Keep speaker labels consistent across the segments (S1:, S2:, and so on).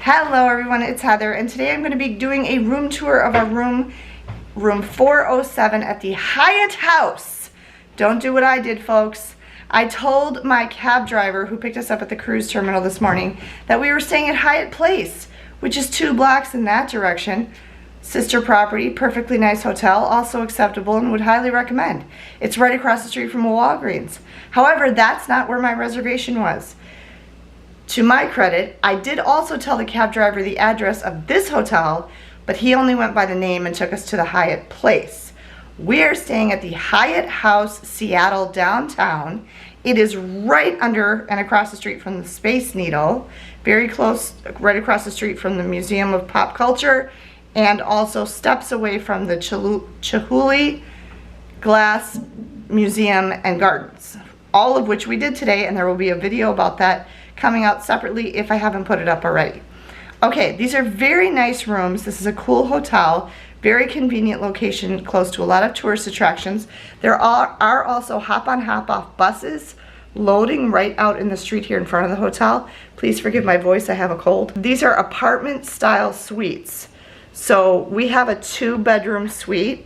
S1: Hello everyone, it's Heather, and today I'm going to be doing a room tour of our room 407 at the Hyatt House. Don't do what I did, folks. I told my cab driver who picked us up at the cruise terminal this morning that we were staying at Hyatt Place, which is 2 blocks in that direction. Sister property, perfectly nice hotel, also acceptable and would highly recommend. It's right across the street from a Walgreens. However, that's not where my reservation was. To my credit, I did also tell the cab driver the address of this hotel, but he only went by the name and took us to the Hyatt Place. We are staying at the Hyatt House Seattle Downtown. It is right under and across the street from the Space Needle, very close, right across the street from the Museum of Pop Culture, and also steps away from the Chihuly Glass Museum and Gardens, all of which we did today, and there will be a video about that coming out separately if I haven't put it up already. Okay, these are very nice rooms. This is a cool hotel, very convenient location, close to a lot of tourist attractions. There are also hop-on, hop-off buses loading right out in the street here in front of the hotel. Please forgive my voice, I have a cold. These are apartment-style suites. So we have a 2-bedroom suite.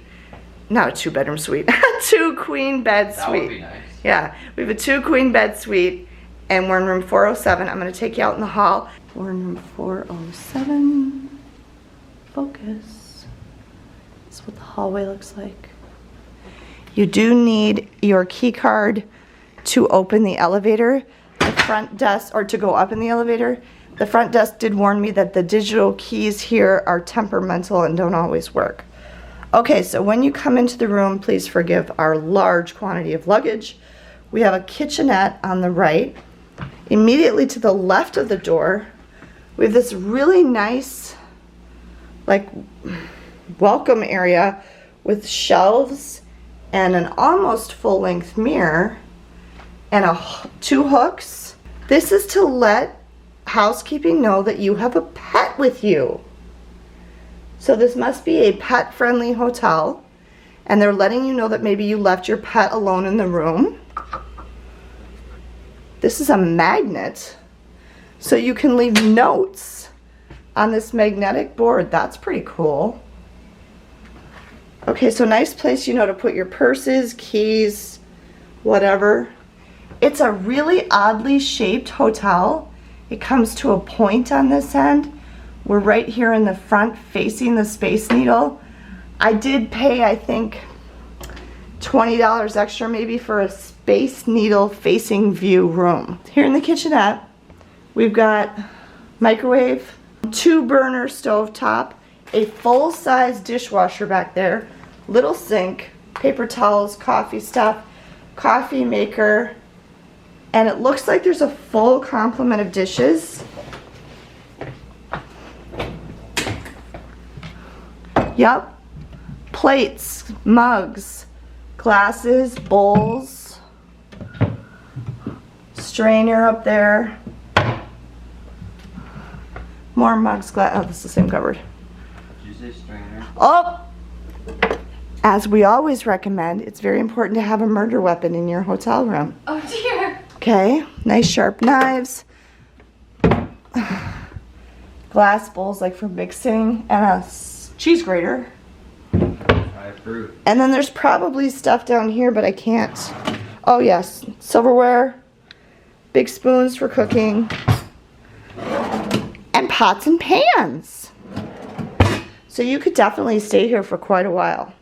S1: Not a 2-bedroom suite, a 2-queen bed suite. That would be nice. Yeah, we have a 2-queen bed suite. And we're in room 407. I'm gonna take you out in the hall. We're in room 407. Focus. That's what the hallway looks like. You do need your key card to open the elevator. The front desk, or to go up in the elevator. The front desk did warn me that the digital keys here are temperamental and don't always work. Okay, so when you come into the room, please forgive our large quantity of luggage. We have a kitchenette on the right. Immediately to the left of the door, we have this really nice, like, welcome area with shelves and an almost full-length mirror and 2 hooks. This is to let housekeeping know that you have a pet with you. So this must be a pet-friendly hotel, and they're letting you know that maybe you left your pet alone in the room. This is a magnet, so you can leave notes on this magnetic board. That's pretty cool. Okay, so nice place, you know, to put your purses, keys, whatever. It's a really oddly shaped hotel. It comes to a point on this end. We're right here in the front facing the Space Needle. I did pay, I think, $20 extra maybe for a Space Needle facing view room. Here in the kitchenette, we've got microwave, 2-burner stovetop, a full-size dishwasher back there, little sink, paper towels, coffee stuff, coffee maker, and it looks like there's a full complement of dishes. Yep, plates, mugs, glasses, bowls, strainer up there, more mugs, glass. Oh, this is the same cupboard.
S2: Did you say strainer?
S1: Oh! As we always recommend, it's very important to have a murder weapon in your hotel room.
S3: Oh dear.
S1: Okay, nice sharp knives, glass bowls like for mixing, and a cheese grater.
S2: Fruit.
S1: And then there's probably stuff down here, but I can't. Oh yes, silverware, big spoons for cooking, and pots and pans. So you could definitely stay here for quite a while.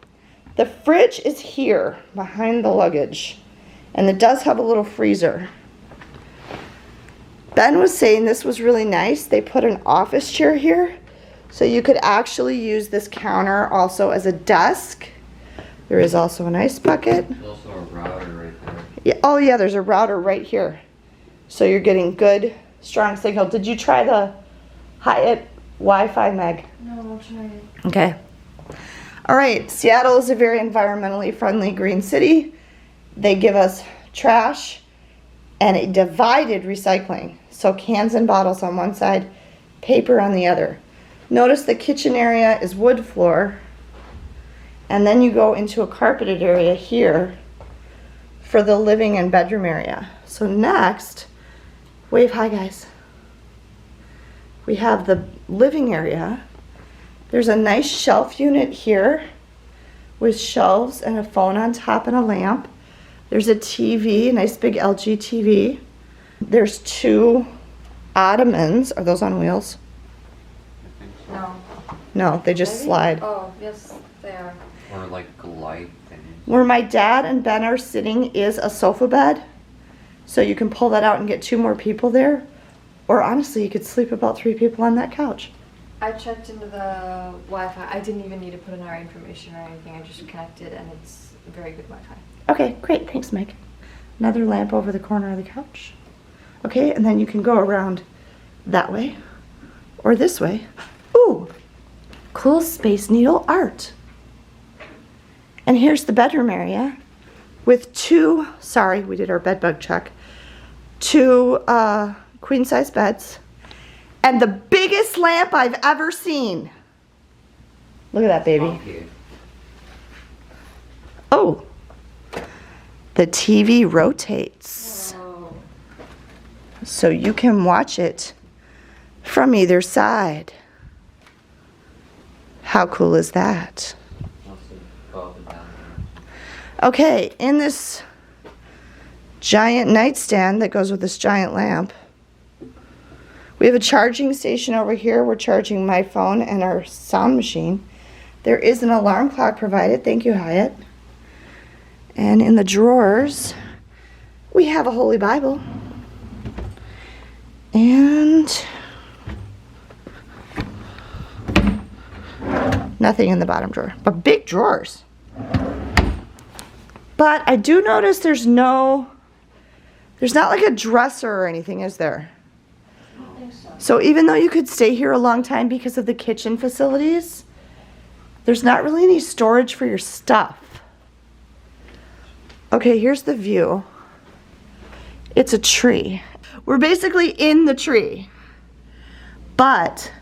S1: The fridge is here behind the luggage, and it does have a little freezer. Ben was saying this was really nice. They put an office chair here, so you could actually use this counter also as a desk. There is also an ice bucket.
S2: There's also a router right there.
S1: Yeah, oh yeah, there's a router right here. So you're getting good, strong signal. Did you try the Hyatt Wi-Fi, Meg?
S3: No, I'll try it.
S1: Okay. All right, Seattle is a very environmentally friendly green city. They give us trash and a divided recycling. So cans and bottles on one side, paper on the other. Notice the kitchen area is wood floor, and then you go into a carpeted area here for the living and bedroom area. So next, wave hi guys. We have the living area. There's a nice shelf unit here with shelves and a phone on top and a lamp. There's a TV, a nice big LG TV. There's 2 ottomans. Are those on wheels?
S2: I think so.
S3: No.
S1: No, they just
S3: Maybe?
S1: slide.
S3: Oh, yes, they are.
S2: Or like glide things.
S1: Where my dad and Ben are sitting is a sofa bed. So you can pull that out and get 2 more people there. Or honestly, you could sleep about 3 people on that couch.
S3: I checked into the Wi-Fi. I didn't even need to put in our information or anything. I just connected and it's very good Wi-Fi.
S1: Okay, great. Thanks, Mike. Another lamp over the corner of the couch. Okay, and then you can go around that way or this way. Ooh, cool Space Needle art. And here's the bedroom area with 2, sorry, we did our bed bug check, 2 queen size beds and the biggest lamp I've ever seen. Look at that, baby.
S2: Okay.
S1: Oh, the TV rotates.
S3: Oh.
S1: So you can watch it from either side. How cool is that?
S2: Wants to go up and down.
S1: Okay, in this giant nightstand that goes with this giant lamp, we have a charging station over here. We're charging my phone and our sound machine. There is an alarm clock provided. Thank you, Hyatt. And in the drawers, we have a Holy Bible. And nothing in the bottom drawer, but big drawers. But I do notice there's not like a dresser or anything, is there?
S3: I don't think so.
S1: So even though you could stay here a long time because of the kitchen facilities, there's not really any storage for your stuff. Okay, here's the view. It's a tree. We're basically in the tree. But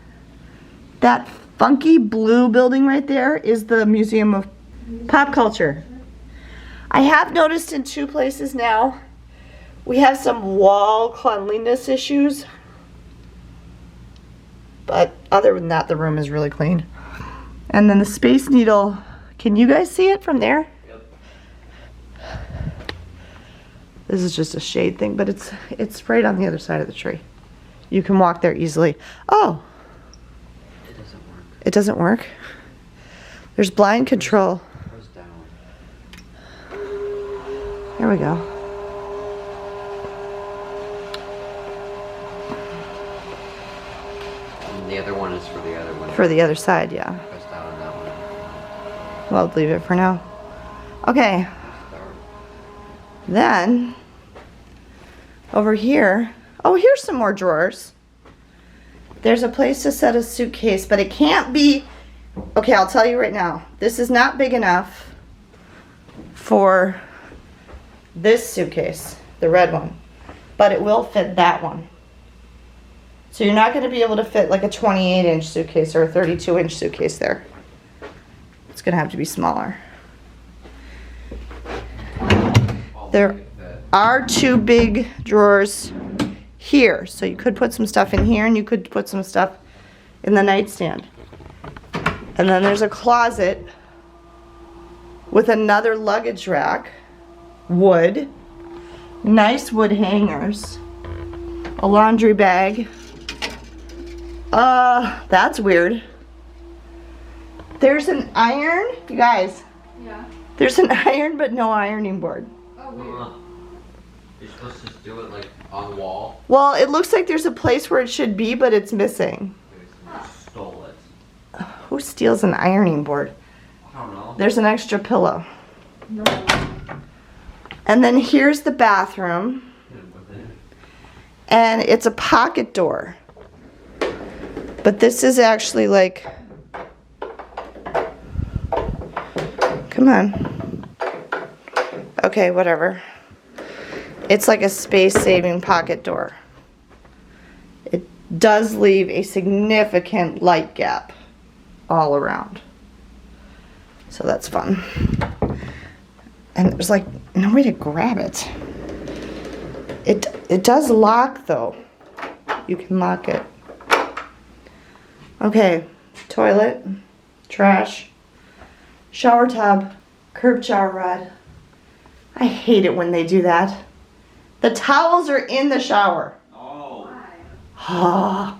S1: that funky blue building right there is the Museum of Pop Culture. I have noticed in 2 places now, we have some wall cleanliness issues. But other than that, the room is really clean. And then the Space Needle, can you guys see it from there?
S2: Yep.
S1: This is just a shade thing, but it's right on the other side of the tree. You can walk there easily. Oh,
S2: It doesn't work.
S1: it doesn't work. There's blind control.
S2: It goes down.
S1: There we go.
S2: And the other one is for the other one.
S1: For the other side, yeah.
S2: It goes down on that one.
S1: Well, leave it for now. Okay,
S2: Start.
S1: then over here, oh, here's some more drawers. There's a place to set a suitcase, but it can't be, okay, I'll tell you right now, this is not big enough for this suitcase, the red one, but it will fit that one. So you're not going to be able to fit like a 28-inch suitcase or a 32-inch suitcase there. It's going to have to be smaller. There are 2 big drawers here, so you could put some stuff in here and you could put some stuff in the nightstand. And then there's a closet with another luggage rack, wood, nice wood hangers, a laundry bag. That's weird. There's an iron, you guys,
S3: Yeah.
S1: there's an iron but no ironing board.
S3: Oh, weird.
S2: You're supposed to do it like on the wall.
S1: Well, it looks like there's a place where it should be, but it's missing.
S2: Maybe someone stole it.
S1: Who steals an ironing board?
S2: I don't know.
S1: There's an extra pillow.
S3: No.
S1: And then here's the bathroom, and it's a pocket door. But this is actually like, come on. Okay, whatever. It's like a space-saving pocket door. It does leave a significant light gap all around. So that's fun. And there's like no way to grab it. It does lock though. You can lock it. Okay, toilet, trash, shower tub, curved shower rod. I hate it when they do that. The towels are in the shower.
S2: Oh.
S1: Ah.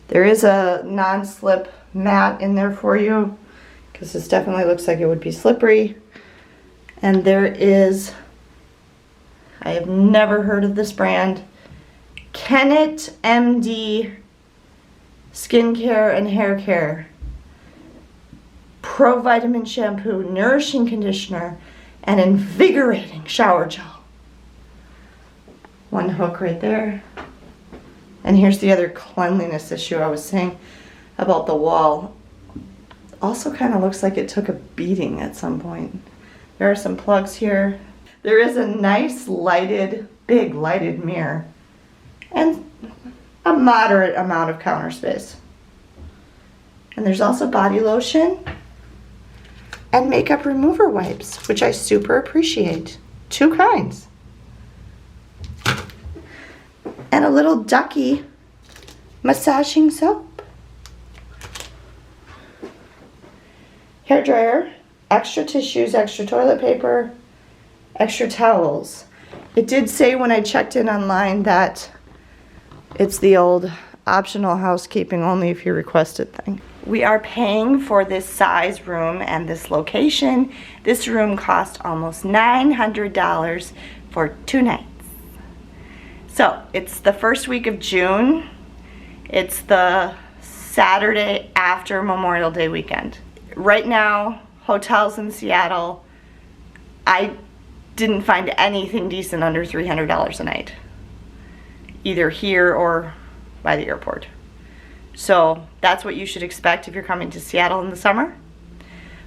S1: There is a non-slip mat in there for you because this definitely looks like it would be slippery. And there is, I have never heard of this brand, Kennet MD Skincare and Hair Care. Pro Vitamin Shampoo, Nourishing Conditioner, and Invigorating Shower Gel. One hook right there. And here's the other cleanliness issue I was saying about the wall. Also kind of looks like it took a beating at some point. There are some plugs here. There is a nice lighted, big lighted mirror. And a moderate amount of counter space. And there's also body lotion and makeup remover wipes, which I super appreciate. 2 kinds. And a little ducky massaging soap. Hair dryer, extra tissues, extra toilet paper, extra towels. It did say when I checked in online that it's the old optional housekeeping only if you requested thing. We are paying for this size room and this location. This room cost almost $900 for 2 nights. So it's the first week of June. It's the Saturday after Memorial Day weekend. Right now, hotels in Seattle, I didn't find anything decent under $300 a night, either here or by the airport. So that's what you should expect if you're coming to Seattle in the summer.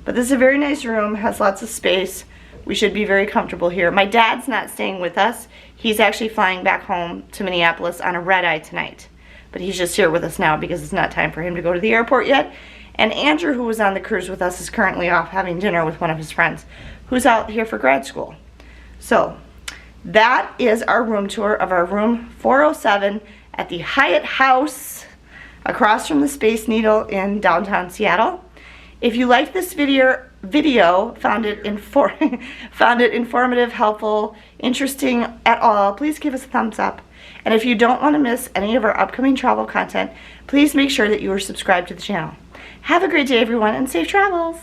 S1: But this is a very nice room, has lots of space. We should be very comfortable here. My dad's not staying with us. He's actually flying back home to Minneapolis on a red-eye tonight. But he's just here with us now because it's not time for him to go to the airport yet. And Andrew, who was on the cruise with us, is currently off having dinner with one of his friends who's out here for grad school. So that is our room tour of our room 407 at the Hyatt House across from the Space Needle in downtown Seattle. If you liked this video, found it informative, helpful, interesting at all, please give us a thumbs up. And if you don't want to miss any of our upcoming travel content, please make sure that you are subscribed to the channel. Have a great day, everyone, and safe travels.